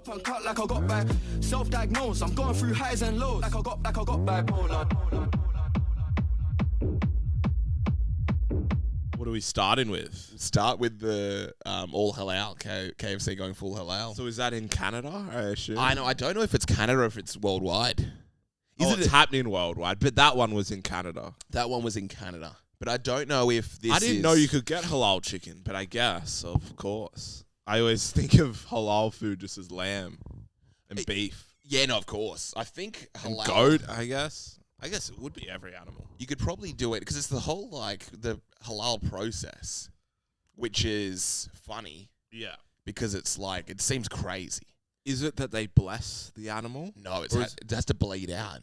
Cut like I got back. Self-diagnosed, I'm going through highs and lows. Like I got bipolar. What are we starting with? Start with the all halal, KFC going full halal. So is that in Canada, I assume? I know. I don't know if it's Canada or if it's worldwide. It's happening worldwide, but that one was in Canada. That one was in Canada. But I don't know if this I didn't know you could get halal chicken, but I guess, of course. I always think of halal food just as lamb and beef. Yeah, no, of course. I think halal... And goat, I guess. I guess it would be every animal. You could probably do it because it's the whole, the halal process, which is funny. Yeah. Because it's it seems crazy. Is it that they bless the animal? No, it has to bleed out.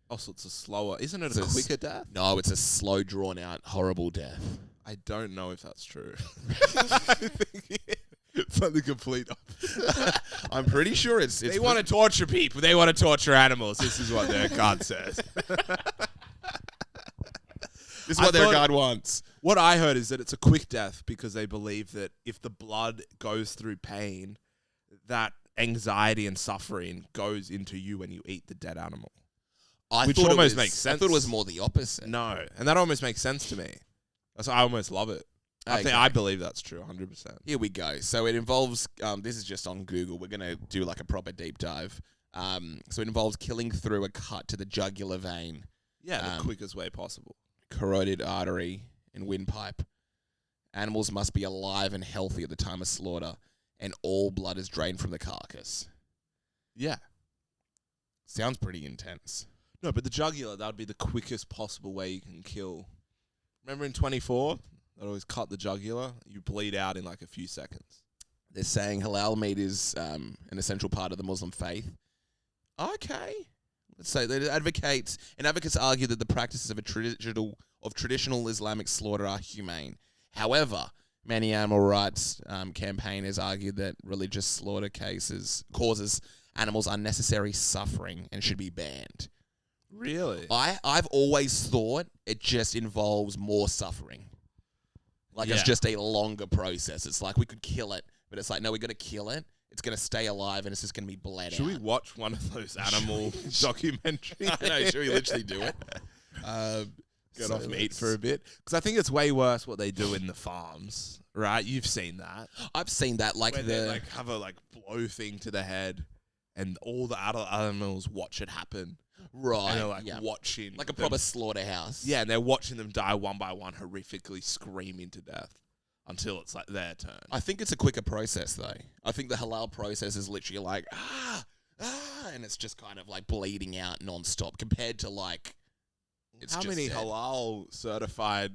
Oh, so it's a slower... Isn't it a quicker death? No, it's a slow, drawn-out, horrible death. I don't know if that's true. It's like the complete opposite. I'm pretty sure it's they want to torture people. They want to torture animals. This is what their God says. This is what their God wants. What I heard is that it's a quick death because they believe that if the blood goes through pain, that anxiety and suffering goes into you when you eat the dead animal. Which almost makes sense. I thought it was more the opposite. No, and that almost makes sense to me. That's why I almost love it. I believe that's true, 100%. Here we go. So it involves, this is just on Google. We're going to do a proper deep dive. So it involves killing through a cut to the jugular vein. Yeah, the quickest way possible. Carotid artery and windpipe. Animals must be alive and healthy at the time of slaughter, and all blood is drained from the carcass. Yeah. Sounds pretty intense. No, but the jugular, that would be the quickest possible way you can kill. Remember in 24? They always cut the jugular. You bleed out in a few seconds. They're saying halal meat is an essential part of the Muslim faith. Okay. Let's say that advocates argue that the practices of traditional Islamic slaughter are humane. However, many animal rights campaigners argue that religious slaughter causes animals unnecessary suffering and should be banned. Really? I've always thought it just involves more suffering. It's just a longer process. It's we could kill it, but it's no, we're going to kill it. It's going to stay alive, and it's just going to be bled out. Should we watch one of those animal documentaries? I know, should we literally do it? Get off meat for a bit? Because I think it's way worse what they do in the farms, right? You've seen that. I've seen that. Where they have a blow thing to the head, and all the adult animals watch it happen. Right. And they're watching. Like a proper slaughterhouse. Yeah, and they're watching them die one by one, horrifically screaming to death until it's their turn. I think it's a quicker process, though. I think the halal process is literally and it's just kind of bleeding out nonstop compared to How many halal certified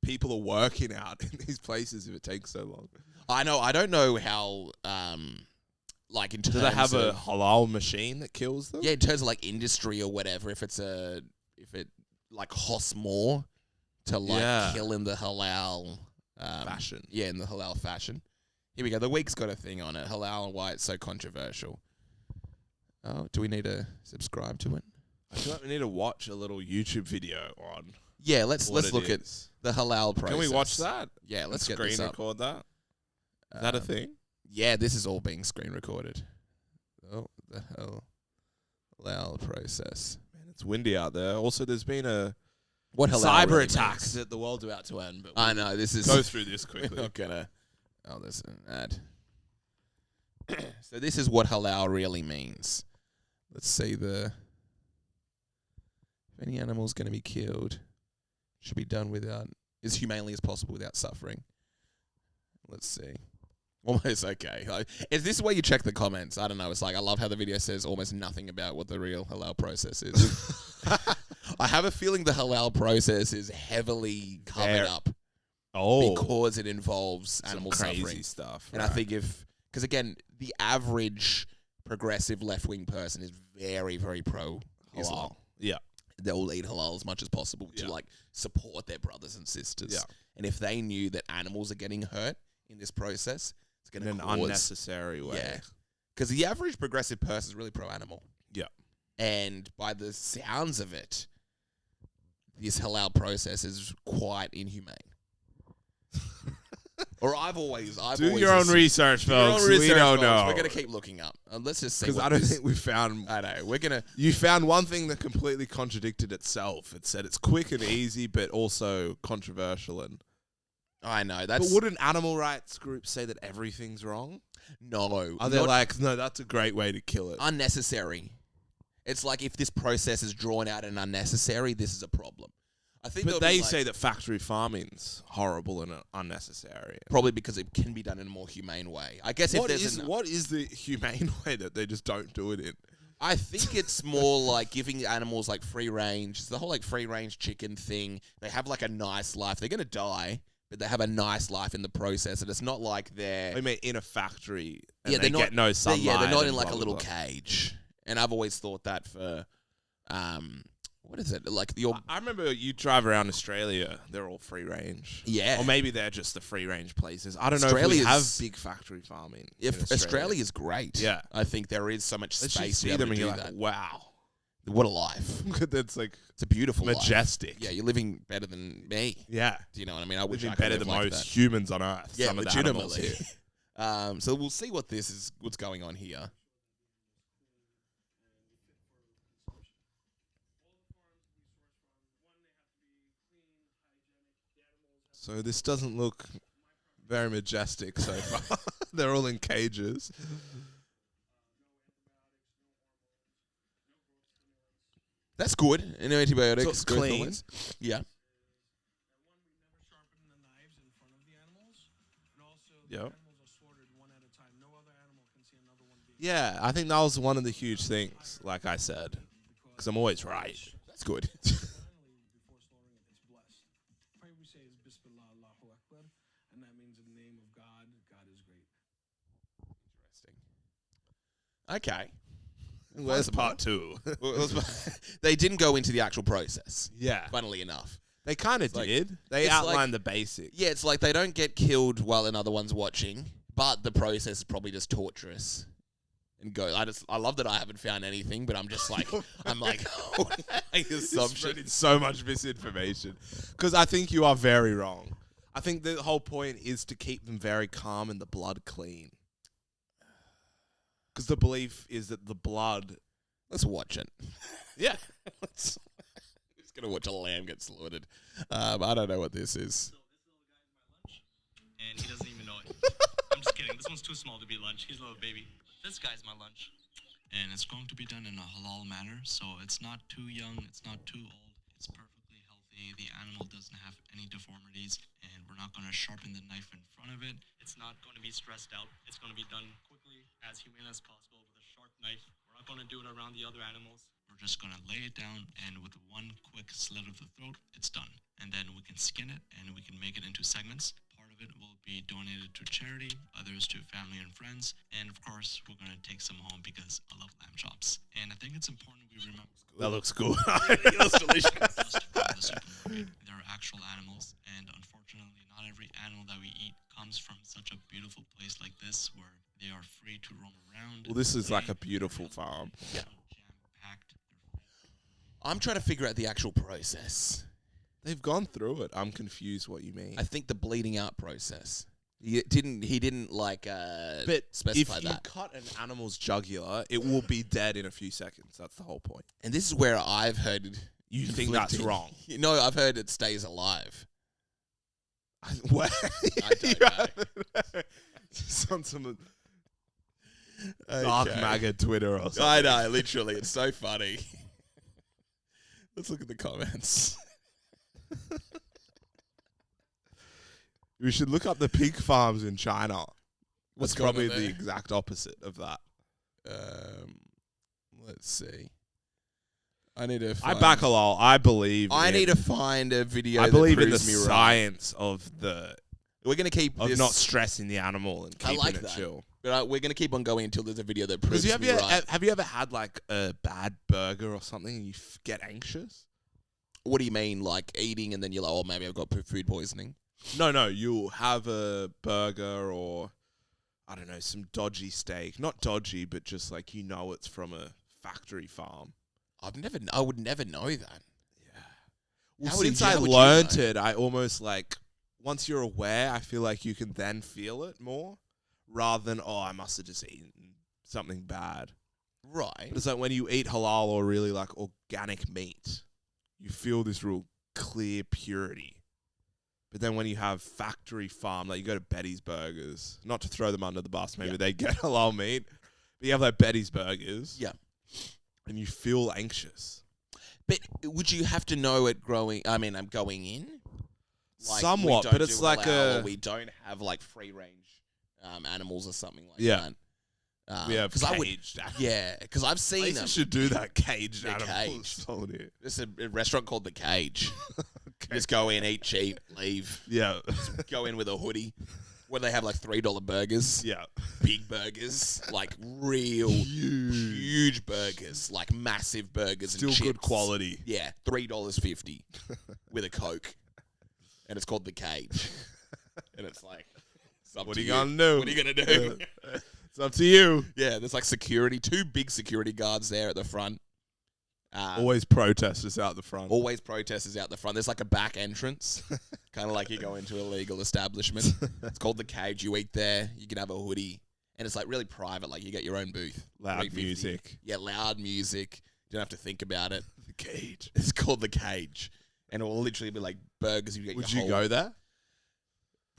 people are working out in these places if it takes so long? I know. I don't know how... in terms do they have a halal machine that kills them? Yeah, in terms of industry or whatever, if it costs more to kill in the halal fashion. Yeah, in the halal fashion. Here we go. The week's got a thing on it. Halal and why it's so controversial. Oh, do we need to subscribe to it? I feel like we need to watch a little YouTube video on. Yeah, let's look at the halal process. Can we watch that? Yeah, let's screen get this up. record that. Is that a thing? Yeah, this is all being screen recorded. Oh, the halal process. Man, it's windy out there. Also, there's been a cyber attack that the world's about to end. But I know, this is... Go through this quickly. We're not gonna... Oh, there's an ad. So this is what halal really means. Let's see if any animal's going to be killed, should be done as humanely as possible without suffering. Let's see. Almost okay. Is this where you check the comments? I don't know. It's I love how the video says almost nothing about what the real halal process is. I have a feeling the halal process is heavily covered up. Oh. Because it involves animal crazy suffering. Stuff. And I think because again, the average progressive left-wing person is very, very pro-Islam. Yeah. They'll eat halal as much as possible to support their brothers and sisters. Yeah. And if they knew that animals are getting hurt in this process, it's going to in an unnecessary way. Yeah. Because the average progressive person is really pro-animal. Yeah. And by the sounds of it, this halal process is quite inhumane. Or I've always Do your own research, Do your own folks. research, We don't folks. know. We're gonna keep looking up. Let's just see. Because I don't think we found. I know. We're gonna. You found one thing that completely contradicted itself. It said it's quick and easy, but also controversial. And I know but that's. wouldn't animal rights groups say that everything's wrong? No. Are they like, no, that's a great way to kill it? Unnecessary? It's like if this process is drawn out and unnecessary, this is a problem. I think. But they say that factory farming's horrible and unnecessary. Probably because it can be done in a more humane way. I guess What is the humane way that they just don't do it in? I think it's more like giving animals like free range. It's the whole like free range chicken thing. They have like a nice life. They're gonna die, but they have a nice life in the process. And it's not like they're I mean, in a factory. And they're they not, get no sunlight. they're not in and like blah, a little blah, blah. cage. And I've always thought that for what is it? Like your I remember you drive around Australia, they're all free range. yeah. Or maybe they're just the free range places. I don't know if Australia's- we have big factory farming. If in Australia is great. Yeah. I think there is so much Let's just space to see be able them to and do you're that. like, wow. What a life. That's like It's a beautiful life. majestic. Yeah, you're living better than me. Yeah. Do you know what I mean? I wish Living I could better live than like most that. humans on Earth. Yeah, some of the animals legitimately. here. So we'll see what's going on here. So this doesn't look very majestic so far. They're all in cages. That's good. No antibiotics. So it's growth clean. hormones. Yeah. Yep. Yeah, I think that was one of the huge things, like I said. Because I'm always right. That's good. Okay. Where's part 2? They didn't go into the actual process, Yeah. funnily enough. They kind of like- did. They it's outlined like- the basics. Yeah, it's like they don't get killed while another one's watching, but the process is probably just torturous. And go. I love that I haven't found anything, but I'm just like, assumption. It's so much misinformation. Because I think you are very wrong. I think the whole point is to keep them very calm and the blood clean. Because the belief is that the blood... Let's watch it. Yeah. Just gonna watch a lamb get slaughtered. I don't know what this is. So this little guy's my lunch, and he doesn't even know it. I'm just kidding. This one's too small to be lunch. He's a little baby. This guy's my lunch. And it's going to be done in a halal manner, so it's not too young, it's not too old, it's perfectly healthy. The animal doesn't have any deformities, and we're not going to sharpen the knife in front of it. It's not going to be stressed out. It's going to be done quickly, as humane as possible, with a sharp knife. We're not going to do it around the other animals. We're just going to lay it down, and with one quick slit of the throat, it's done. And then we can skin it, and we can make it into segments. Part of it will be donated to charity, others to family and friends, and of course, we're going to take some home because I love lamb chops. And I think it's important we remember That looks cool. It looks delicious. just from the supermarket. They're actual animals, and unfortunately, not every animal that we eat comes from such a beautiful place like this where they are free to roam around. Well, this is like a beautiful farm. Yeah. Jam-packed. I'm trying to figure out the actual process. They've gone through it. I'm confused what you mean. I think the bleeding out process. He didn't like But specify if you that. cut an animal's jugular, it will be dead in a few seconds. That's the whole point. And this is where I've heard You think that's conflicting- wrong? No, I've heard it stays alive. What? I don't know. It's on some dark Okay. MAGA Twitter or something. I know, literally. It's so funny. Let's look at the comments. We should look up the pig farms in China. What's That's going on probably the there? exact opposite of that. Let's see. I need to. I back Halal. I believe. I in, need to find a video. I believe that in the proves me right. science of We're gonna keep of this, not stressing the animal and I keeping like it that. chill. But we're gonna keep on going until there's a video that proves Because me right. have you ever had like a bad burger or something and you get anxious? What do you mean, like eating and then you're like, oh, maybe I've got food poisoning? No, you'll have a burger or, I don't know, some dodgy steak. Not dodgy, but just like it's from a factory farm. I would never know that. Well, How would since you- I how would you learned know? it, I almost like once you're aware, I feel like you can then feel it more rather than, oh, I must have just eaten something bad. Right. But it's like when you eat halal or really like organic meat, you feel this real clear purity. But then when you have factory farm, like you go to Betty's Burgers, not to throw them under the bus, maybe they get halal meat, but you have like Betty's Burgers. Yeah. And you feel anxious. But would you have to know it going in? Like, somewhat, but it's like or we don't have like free range animals or something like that. We have caged animals. Yeah, because I've seen them. should do that, caged The animals. Cage. There's a restaurant called The Cage. Okay. Just go in, eat cheap, leave. Yeah. Go in with a hoodie. Where they have like $3 burgers. Yeah. Big burgers. Like real huge burgers. Like massive burgers Still and chips. good quality. Yeah. $3.50 with a Coke. And it's called The Cage. And it's like, what are you going to do? What are you going to do? It's up to you. Yeah, there's like security. 2 big security guards there at the front. Always protesters out the front. Always protesters out the front. There's like a back entrance. Kind of like you go into a legal establishment. It's called The Cage. You eat there. You can have a hoodie. And it's like really private. Like you get your own booth. Loud $3.50. music. Yeah, loud music. You don't have to think about it. The Cage. It's called The Cage. And it will literally be like burgers. You get Would your you go there?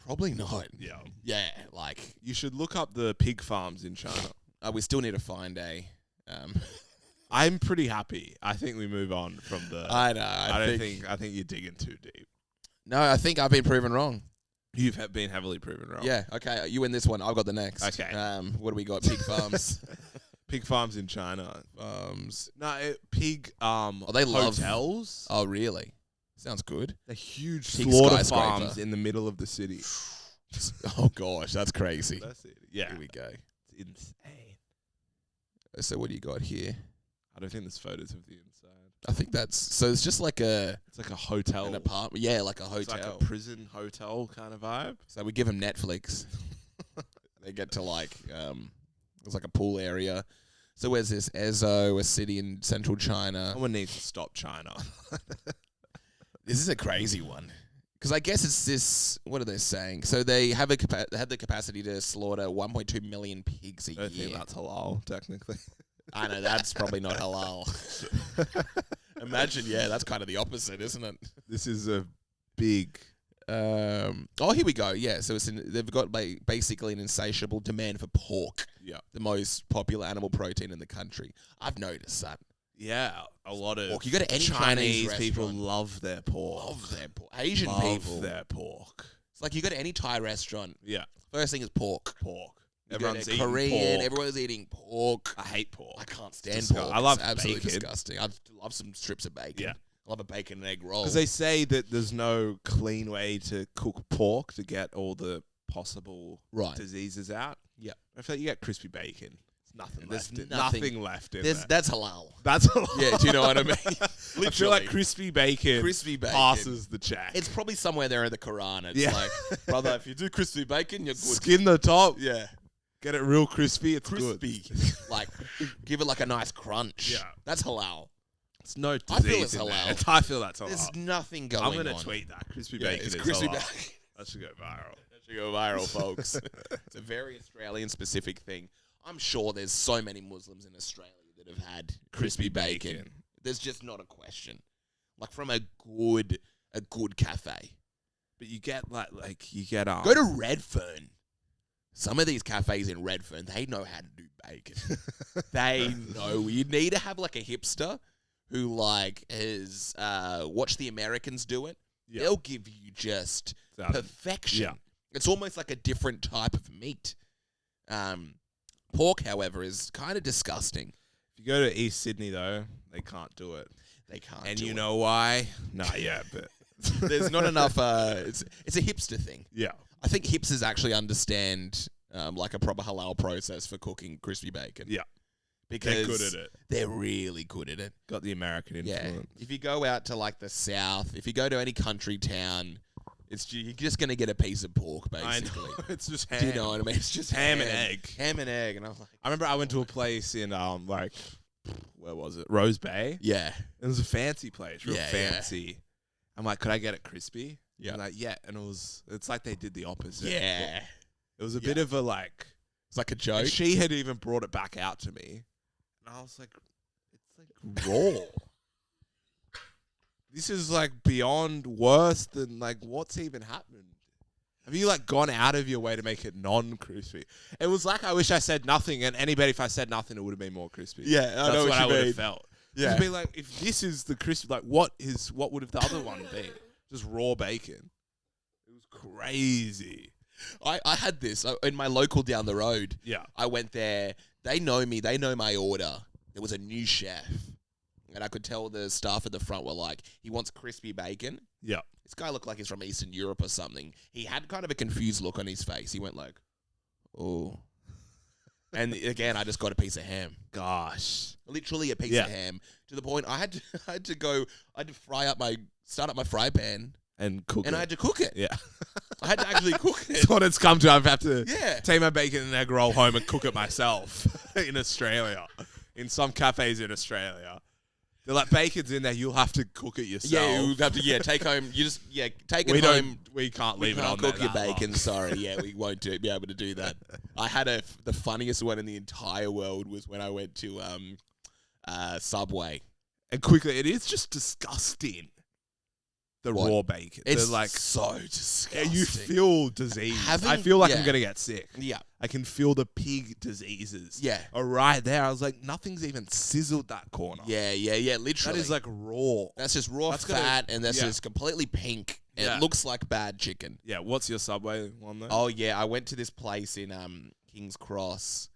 Probably not. Yeah. Yeah, like... You should look up the pig farms in China. We still need to find a... I'm pretty happy. I think we move on from the... I know. I think you're digging too deep. No, I think I've been proven wrong. You've been heavily proven wrong. Yeah, okay. You win this one. I've got the next. Okay. What do we got? Pig farms. Pig farms in China. Pig they love hotels. Oh, really? Sounds good. They're huge Pig slaughter skyscraper. farms in the middle of the city. Oh, gosh. That's crazy. That's it. Yeah. Here we go. It's insane. So what do you got here? I don't think there's photos of the inside. I think that's... So it's just like a... It's like a hotel. An apartment. Yeah, like a hotel. It's like a prison hotel kind of vibe. So we give them Netflix. They get to like... There's like a pool area. So where's this? Ezo, a city in central China. Someone needs to stop China. This is a crazy one. Because I guess it's this... What are they saying? So they have had the capacity to slaughter 1.2 million pigs a I don't year. think that's halal, technically. I know, that's probably not halal. Imagine, yeah, that's kind of the opposite, isn't it? This is a big... here we go. Yeah, so they've got basically an insatiable demand for pork. Yeah. The most popular animal protein in the country. I've noticed that. Yeah, a lot of pork. You go to any Chinese Chinese people restaurant, love their pork. love their pork. Asian love people. their pork. It's like you go to any Thai restaurant. Yeah. First thing is pork. Pork. You go Everyone's to eating Korean. pork. Everyone's eating pork. I hate pork. I can't stand disgusting. pork. I love it's absolutely bacon. disgusting. I love some strips of bacon. Yeah. I love a bacon and egg roll. Because they say that there's no clean way to cook pork to get all the possible diseases out. Yeah. I feel like you get crispy bacon. Nothing There's left. nothing- Nothing left in there. That's halal. That's halal. Yeah, do you know what I mean? I feel like crispy bacon passes the check. It's probably somewhere there in the Quran. It's like, brother, if you do crispy bacon, you're good. Skin the top. Yeah. Get it real crispy. It's Crispy. good. Like, give it like a nice crunch. Yeah. That's halal. It's no disease I feel it's in halal. there. I feel that's halal. There's nothing going on. I'm going to tweet that. Crispy Yeah, bacon it's is crispy halal. bacon. That should go viral. That should go viral, folks. It's a very Australian-specific thing. I'm sure there's so many Muslims in Australia that have had crispy bacon. There's just not a question. Like from a good cafe. But you get like you get Go to Redfern. Some of these cafes in Redfern, they know how to do bacon. They know. You need to have like a hipster who like has watched the Americans do it. Yeah. They'll give you just perfection. Yeah. It's almost like a different type of meat. Pork, however, is kind of disgusting. If you go to East Sydney though, they can't do it. They can't. And do you it. know why? Not yet, but There's not enough. It's a hipster thing. yeah. I think hipsters actually understand like a proper halal process for cooking crispy bacon. Yeah. Because They're good at it. They're really good at it. Got the American influence. Yeah. If you go out to like the south, if you go to any country town, you're just gonna get a piece of pork basically. I know. It's just ham. Do you know what I mean? It's just ham and egg. Ham and egg, and I was like, I remember I went to a place in like where was it? Rose Bay. yeah, It was a fancy place, real Yeah, fancy. I'm like, could I get it crispy? Yeah. And and it's like they did the opposite. Yeah. It was a bit of a like. It's like a joke. And she had even brought it back out to me, and I was like, it's like raw. This is like beyond worse than like what's even happened. Have you like gone out of your way to make it non-crispy? It was like I wish I said nothing, and anybody if I said nothing, it would have been more crispy. Yeah, That's what I would have felt. Yeah. It'd be like if this is the crispy, like what would have the other one been? Just raw bacon. It was crazy. I had this in my local down the road. Yeah. I went there. They know me. They know my order. There was a new chef. And I could tell the staff at the front were like, he wants crispy bacon. Yeah. This guy looked like he's from Eastern Europe or something. He had kind of a confused look on his face. He went like, oh. And again, I just got a piece of ham. Gosh. Literally a piece of ham. To the point I had to start up my fry pan. And cook And it. I had to cook it. Yeah. I had to actually cook it. That's what it's come to. I've had to Yeah. take my bacon and egg roll home and cook it myself in Australia. In some cafes in Australia. They're like, bacon's in there, you'll have to cook it yourself. Yeah, you have to take home. You just take it home. We can't leave it on cook there your that bacon. long. Sorry, yeah, we won't be able to do that. I had the funniest one in the entire world was when I went to Subway. And quickly, it is just disgusting. The What? raw bacon. It's They're like so disgusting. you feel disease. I Having- feel like yeah. I'm gonna get sick. Yeah, I can feel the pig diseases. Yeah. Are right there. I was like, nothing's even sizzled that corner. yeah. Literally, That is like raw. that's just raw That's gonna- fat, and that's yeah. just completely pink. And Yeah. It looks like bad chicken. Yeah, what's your Subway one though? Oh yeah, I went to this place in King's Cross.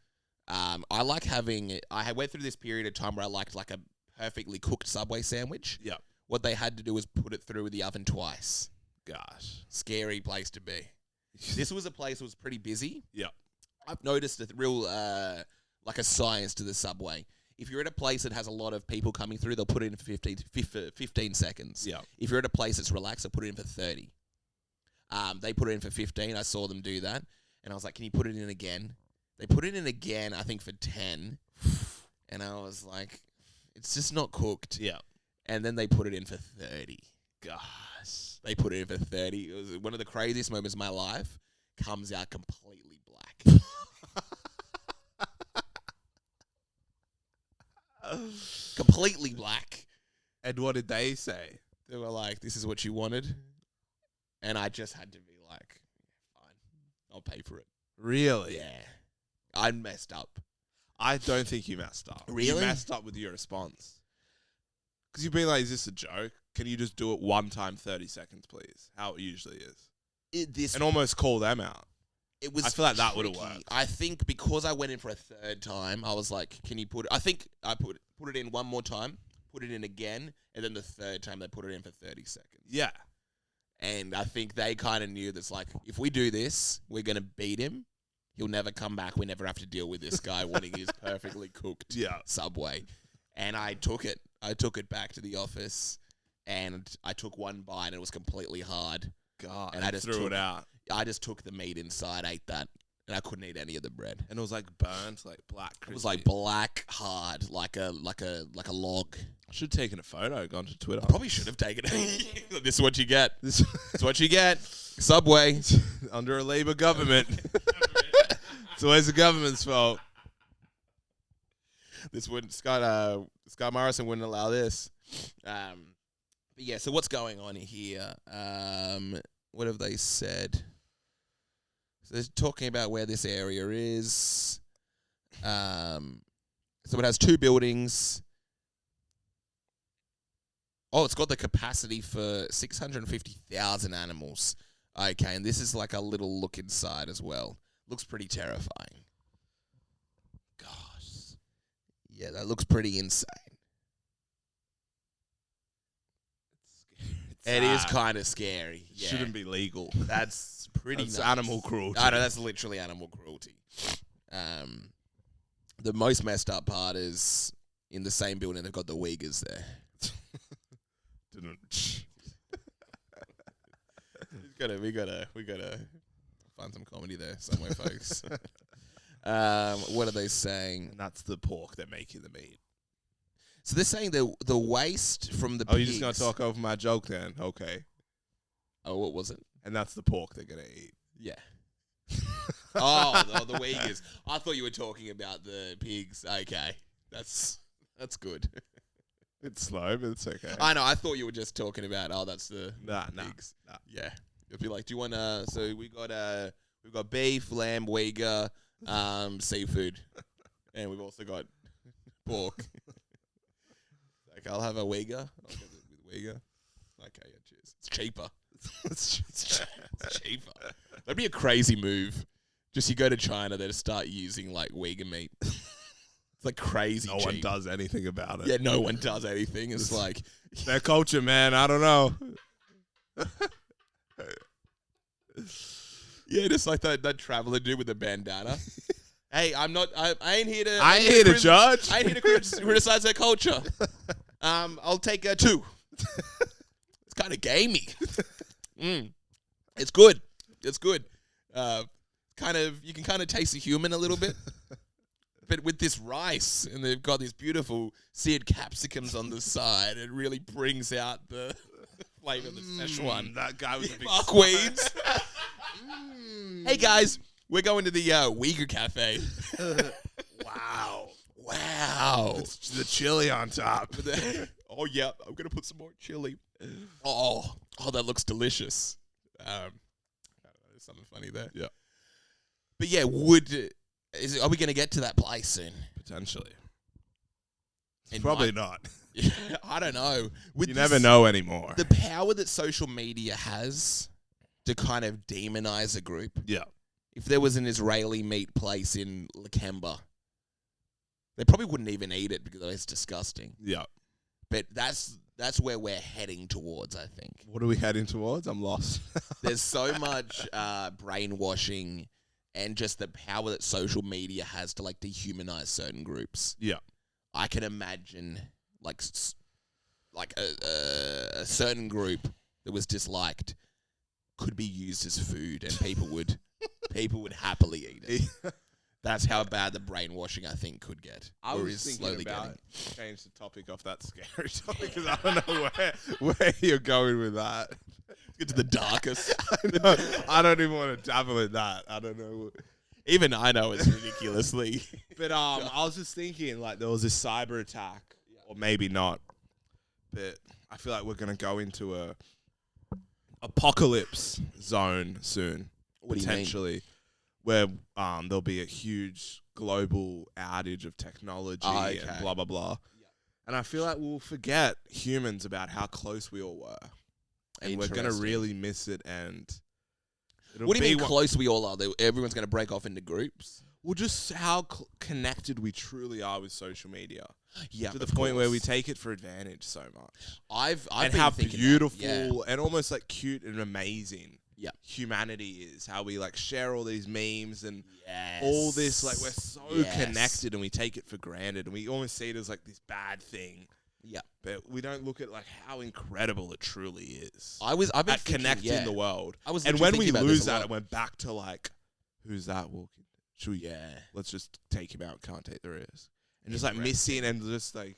I like having. I went through this period of time where I liked like a perfectly cooked Subway sandwich. Yeah. What they had to do was put it through the oven twice. Gosh. Scary place to be. This was a place that was pretty busy. Yeah. I've noticed a real like a science to the Subway. If you're at a place that has a lot of people coming through, they'll put it in for 15 seconds. Yeah. If you're at a place that's relaxed, they'll put it in for 30. They put it in for 15. I saw them do that. And I was like, can you put it in again? They put it in again, I think, for 10. And I was like, it's just not cooked. Yeah. And then they put it in for 30. Gosh. They put it in for 30. It was one of the craziest moments of my life. Comes out completely black. Completely black. And what did they say? They were like, this is what you wanted. And I just had to be like, fine, I'll pay for it. Really? Yeah. I messed up. I don't think you messed up. Really? You messed up with your response. Because you've been like, is this a joke? Can you just do it one time, 30 seconds, please? How it usually is. And almost call them out. It was. I feel like that would've tricky. worked. I think because I went in for a third time, I was like, can you put it? I think I put it in one more time, put it in again, and then the third time they put it in for 30 seconds. Yeah. And I think they kind of knew that's like, if we do this, we're going to beat him. He'll never come back. We never have to deal with this guy wanting his perfectly cooked Subway. And I took it. I took it back to the office, and I took one bite, and it was completely hard. God. And I just threw it out. I just took the meat inside, ate that, and I couldn't eat any of the bread. And it was like burnt, like black. It was like black, hard, like a log. I should have taken a photo, gone to Twitter. I probably should have taken it. This is what you get. This It's what you get. Subway. under a Labour government. It's always the government's fault. This wouldn't Scott Morrison wouldn't allow this. But yeah, so what's going on here? What have they said? So they're talking about where this area is. So it has 2 buildings. Oh, it's got the capacity for 650,000 animals. Okay, and this is like a little look inside as well. Looks pretty terrifying. Gosh. Yeah, that looks pretty insane. It is kind of scary. Yeah. Shouldn't be legal. That's pretty That's nuts. animal cruelty. I know, that's literally animal cruelty. The most messed up part is in the same building they've got the Uyghurs there. We gotta find some comedy there somewhere, folks. What are they saying? And that's the pork they're making the meat. So they're saying the waste from the Oh, pigs. you're just going to talk over my joke then? Okay. Oh, what was it? And that's the pork they're going to eat. Yeah. the Uyghurs. I thought you were talking about the pigs. Okay. That's good. It's slow, but it's okay. I know. I thought you were just talking about, that's the pigs. Nah. Yeah. It'd be like, do you want so we've got beef, lamb, Uyghur, seafood. And we've also got pork. Like, I'll have a Uyghur. I'll get it with Uyghur. Okay, yeah, cheers. It's cheaper. It's cheaper. That'd be a crazy move. Just you go to China, they just start using like Uyghur meat. It's like crazy No cheap. one does anything about it. Yeah, no one does anything. It's like their culture, man. I don't know. yeah, just like that traveler dude with the bandana. Hey, I ain't here to. I ain't here to judge. I ain't here to criticize their culture. I'll take 2. It's kind of gamey. It's good. It's good. You can kind of taste the human a little bit. But with this rice, and they've got these beautiful seared capsicums on the side, it really brings out the flavor of the Szechuan. That guy was a big buckwheats. Hey guys, we're going to the Uyghur Cafe. Wow. It's the chili on top. Oh yeah, I'm gonna put some more chili. Oh, that looks delicious. I don't know, there's something funny there. Yeah. But yeah, are we gonna get to that place soon? Potentially. It Probably might- not. I don't know. You never know anymore. The power that social media has to kind of demonize a group. Yeah. If there was an Israeli meat place in Lakemba, they probably wouldn't even eat it because it's disgusting. Yeah. But that's where we're heading towards, I think. What are we heading towards? I'm lost. There's so much brainwashing and just the power that social media has to like dehumanize certain groups. Yeah. I can imagine like a certain group that was disliked could be used as food, and people would happily eat it. That's how bad the brainwashing I think could get. I or was is thinking slowly about getting. change the topic off that scary topic because I don't know where you're going with that. Get to the darkest. I don't even want to dabble in that. I don't know. Even I know it's ridiculously. But I was just thinking like there was this cyber attack, or maybe not. But I feel like we're gonna go into a apocalypse zone soon, What do you mean? potentially, where there'll be a huge global outage of technology and blah blah blah. And I feel like we'll forget humans about how close we all were, and we're gonna Interesting. really miss it. And it'll What do you be mean close we all are? Everyone's going to break off into groups? Well, just how connected we truly are with social media. Yeah, To the of point where we course. take it for advantage so much. I've And been how thinking beautiful that, and almost like cute and amazing Yeah. humanity is. How we like share all these memes and Yes. all this, like we're so Yes. connected and we take it for granted and we almost see it as like this bad thing. Yeah. But we don't look at like how incredible it truly is. I've been At thinking, connecting yeah. the world. I was And literally when we thinking about lose this a that, lot. it went back to like, who's that walking? Should we? Yeah. Let's just take him out. Can't take the risk. And just like missing and just like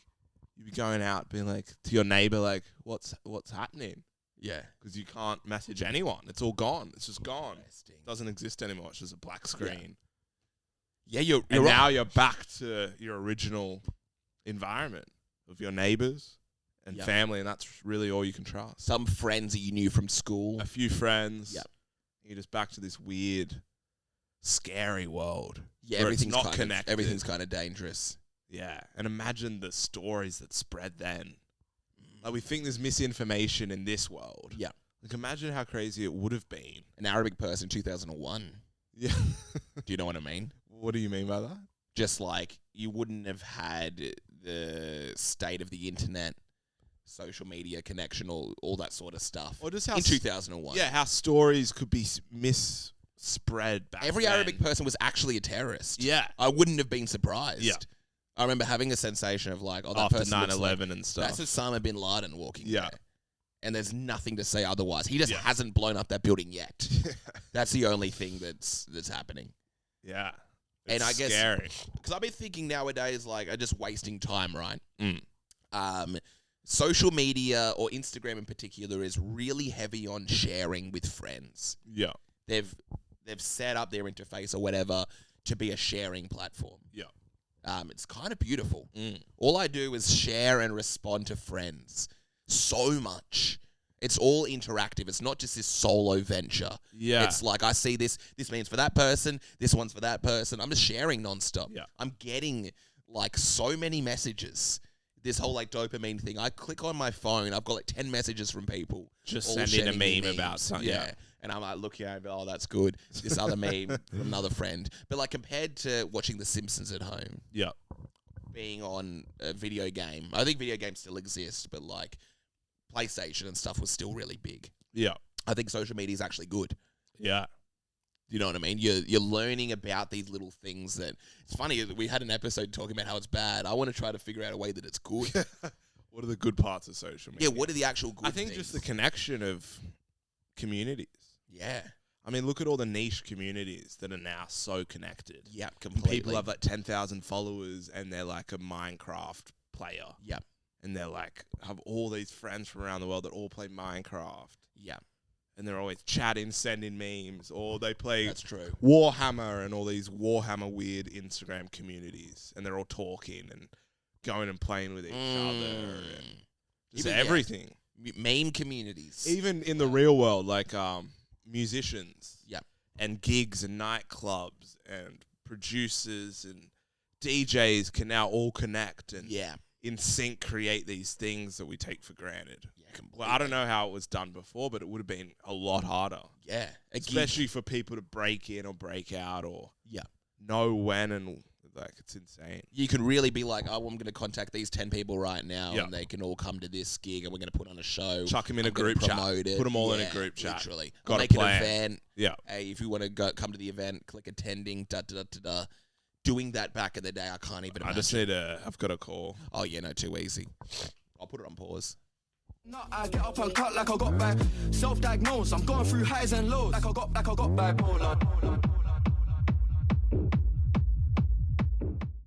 you be going out being like to your neighbor like what's happening, Yeah. because you can't message anyone. It's all gone. It's just gone. Interesting. It doesn't exist anymore. It's just a black screen. Yeah, you're And right. now you're back to your original environment of your neighbors and Yep. family, and that's really all you can trust. Some friends that you knew from school. A few friends. Yep. You're just back to this weird, scary world. Yeah, where everything's it's not kind connected. Everything's kind of dangerous. Yeah, and imagine the stories that spread then. Like we think there's misinformation in this world. Yeah. Like imagine how crazy it would have been. An Arabic person in 2001. Yeah. Do you know what I mean? What do you mean by that? Just like you wouldn't have had the state of the internet, social media connection, all that sort of stuff. Or just how in 2001. Yeah, how stories could be misspread back Every then. Arabic person was actually a terrorist. Yeah. I wouldn't have been surprised. Yeah. I remember having a sensation of like, oh, that After person looks 9/11 like, and stuff. that's Osama bin Laden walking Yeah. there. And there's nothing to say otherwise. He just Yeah. hasn't blown up that building yet. That's the only thing that's happening. Yeah. And I guess- scary. Because I've been thinking nowadays, like, I'm just wasting time, right? Mm. social media or Instagram in particular is really heavy on sharing with friends. Yeah. They've set up their interface or whatever to be a sharing platform. Yeah. It's kind of beautiful. All I do is share and respond to friends so much. It's all interactive. It's not just this solo venture. Yeah. It's like I see this means for that person, this one's for that person. I'm just sharing nonstop. Yeah. I'm getting like so many messages. This whole like dopamine thing. I click on my phone, I've got like 10 messages from people. Just all sending a me meme about memes. something. Yeah. And I'm like looking at it, oh, that's good. This other meme from another friend. But like compared to watching The Simpsons at home, Yeah. being on a video game, I think video games still exist, but like PlayStation and stuff was still really big. Yeah. I think social media is actually good. Yeah. You know what I mean? You're learning about these little things that... It's funny, we had an episode talking about how it's bad. I want to try to figure out a way that it's good. What are the good parts of social media? Yeah, what are the actual good I think things? just the connection of communities. Yeah. I mean, look at all the niche communities that are now so connected. Yeah, And completely. people have like 10,000 followers and they're like a Minecraft player. Yeah. And they're like, have all these friends from around the world that all play Minecraft. Yeah, And they're always chatting, sending memes, or they play that's true. Warhammer and all these Warhammer weird Instagram communities. And they're all talking and going and playing with each other. And just Even, yeah. everything. Meme communities. Even in the real world, like musicians. Yeah. And gigs and nightclubs and producers and DJs can now all connect and Yeah. in sync create these things that we take for granted. Yeah, completely. Well, I don't know how it was done before, but it would have been a lot harder. Yeah. A gig. Especially for people to break in or break out or Yeah. know when and like it's insane. You can really be like, oh, I'm going to contact these 10 people right now Yeah. and they can all come to this gig and we're going to put on a show. Chuck them in I'm a gonna group chat. promote it. Put them all in a Yeah, group chat. Literally. Got Or a make an plan. event. Yeah. Hey, if you want to come to the event, click attending, da-da-da-da-da. Doing that back in the day, I can't even I imagine. just need I've got a call. Oh, yeah, no, too easy. I'll put it on pause. No, I get up and cut like I got back. Self-diagnosed, I'm going through highs and lows. Like I got bipolar.